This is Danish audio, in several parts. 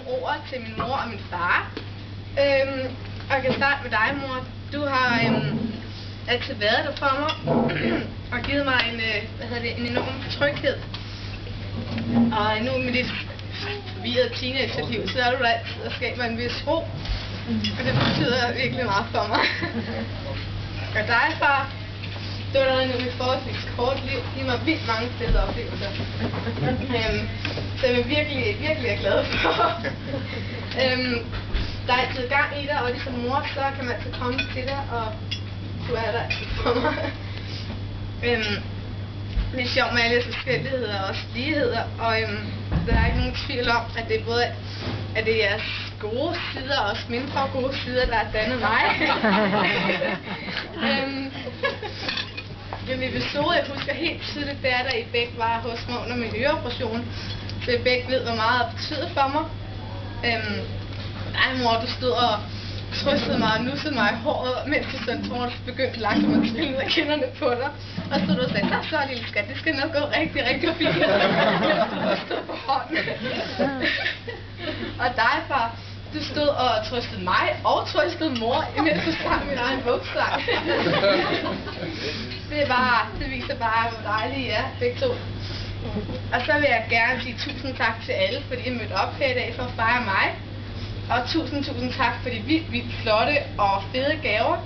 ordet til min mor og min far. Og jeg kan starte med dig, mor. Du har altid været der for mig og givet mig en enorm tryghed. Og nu med dit forvirrede teenagerliv, så er du der altid og skaber en vis ro. Og det betyder virkelig meget for mig. Og dig, far, du har nu et forholdsvis kort liv. Giv mig vildt mange fede oplevelser. Så jeg virkelig er glad for. Der er altid gang i dig, og ligesom mor, så kan man altid komme til dig, og du er der altid for mig. Det er sjovt med alle forskelligheder og også ligheder, og der er ikke nogen tvivl om, at det er både at det er jeres gode sider og også mindre gode sider, der har dannet mig. En episode, jeg husker helt tydeligt, det er, da I begge var hos mig under min øreoperation. Så I begge ved, hvor meget det betyder for mig. Nej, mor, du stod og trøstede mig og nussede mig i håret, mens du sådan begyndte langsomt at trille ud af kinderne på dig. Og så stod du og sagde, så lille skat, det skal nok gå rigtig fint. Mens du stod på hånden. Og dig, far, du stod og trøstede mig og trøstede mor, imens du sang min egen buksang. Det viser bare, hvor dejlige I er, begge to. Og så vil jeg gerne sige tusind tak til alle, fordi I mødte op her i dag for at fejre mig. Og tusind tak for de vildt flotte og fede gaver.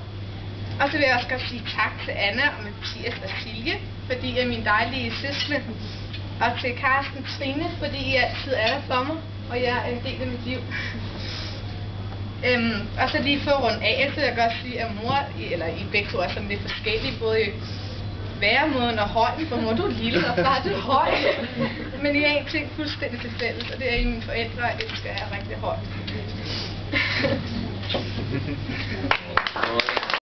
Og så vil jeg også godt sige tak til Anna og Mathias og Silje, fordi I er mine dejlige søskende. Og til Karsten og Trine, fordi I altid er der for mig, og jeg er en del af mit liv. Og så lige for at runde af, så vil jeg godt sige, at mor, eller I begge to er sådan lidt forskellige, både i væremåden og højden, for mor du er lille, og far du er høj. Men I er en ting fuldstændig til fælles, og det er I mine forældre, og elsker jer rigtig højt.